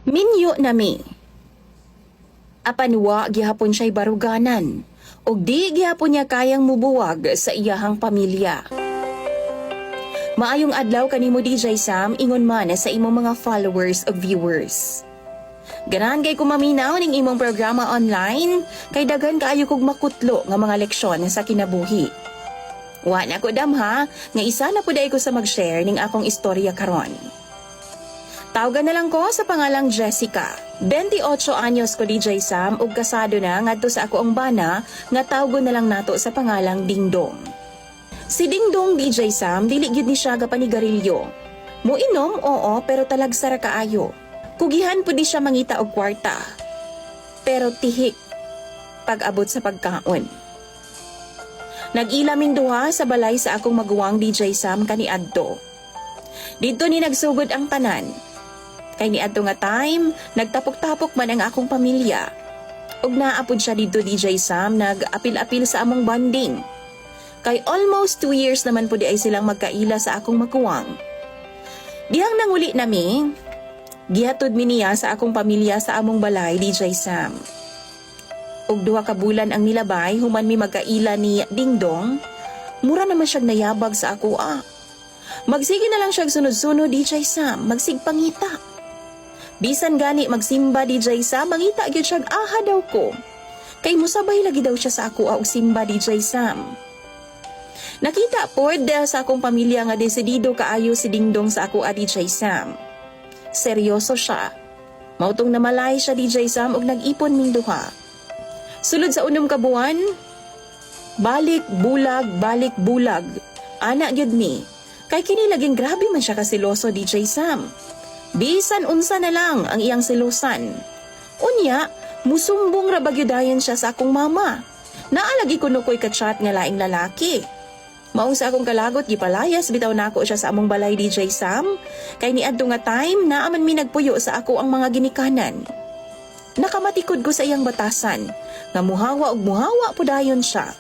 Minyo nami. Apan wa gihapon siya'y baruganan, ug di gihapon niya kayang mubuwag sa iyahang pamilya. Maayong adlaw kanimo DJ Sam, ingon man sa imong mga followers ug viewers. Ganahan kay kumaminaw ning imong programa online, kay daghan kaayo kog makutlo nga mga leksyon sa kinabuhi. Wa na ko damha nga isa na pud ko sa mag-share ning akong istorya karon. Tawagan na lang ko sa pangalang Jessica. 28 anyos ko DJ Sam ug kasado na ngadto sa ako ang bana nga tawgon na lang nato sa pangalang Dingdong. Si Dingdong DJ Sam dili gyud ni siya gapanigarilyo. Muinom oo pero talagsara kaayo. Kugihan pud di siya mangita og kwarta. Pero tihik pag-abot sa pagkaon. Nag-ilaming duha sa balay sa akong maguwang DJ Sam kaniadto. Dito ni nagsugod ang tanan. Kay niadto nga time, nagtapok-tapok man ang akong pamilya. Ug naapod siya dito DJ Sam, nag-apil-apil sa among bonding. Kay almost 2 years naman po di ay silang magkaila sa akong makuwang. Dihang nanguli nami, gihatod mi niya sa akong pamilya sa among balay DJ Sam. Ug 2 ka bulan ang nilabay, human mi magkaila ni Dingdong, mura naman siyang nayabag sa ako Magsige na lang siyang sunod-sunod DJ Sam, magsigpangita. Bisan gani magsimba DJ Sam, mangita gyud siyang daw ko. Kay musabay lagi daw siya sa ako og simba DJ Sam. Nakita pod sa akong pamilya nga desidido kaayo si Dingdong sa ako DJ Sam. Seryoso siya. Mautong namalay siya DJ Sam og nag-ipon ming duha. Sulod sa 6 ka buwan, balik bulag. Ana gyud mi. Kay kini laging grabe man siya kasiloso DJ Sam. Bisan unsa na lang ang iyang silusan. Unya, musumbong ra bagyudayan siya sa akong mama. Naalagi ko nukoy ka-chat nga laing lalaki. Maong sa akong kalagot, gipalayas bitaw nako siya sa among balay DJ Sam. Kay niadto nga time, naaman mi nagpuyo sa ako ang mga ginikanan. Nakamatikod ko sa iyang batasan, nga muhawa ug muhawa pudayon siya.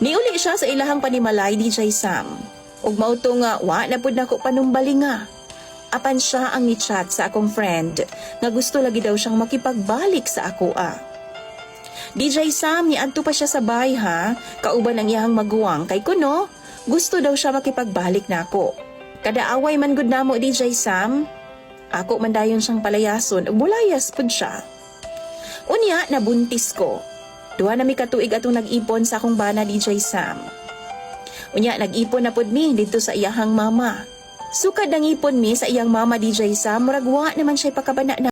Niuli siya sa ilahang panimalay DJ Sam. Ug mauto nga wa na pud nako panumbalinga. Apan siya ang ni-chat sa akong friend nga gusto lagi daw siyang makipagbalik sa ako DJ Sam, niadto pa siya sa bahay kauban ang iyang maguwang kay kuno, gusto daw siya makipagbalik nako. Kada away man gud namo DJ Sam, ako man dayon siyang palayason ug bulayas pud siya. Unya nabuntis ko. 2 na mi katuig atong nag-ipon sa akong bana DJ Sam. Unya nag-ipon na pud mi dito sa iyahang mama. Sukad ang ipon mi sa iyang mama DJ Sam, murag wa naman siya pakabana na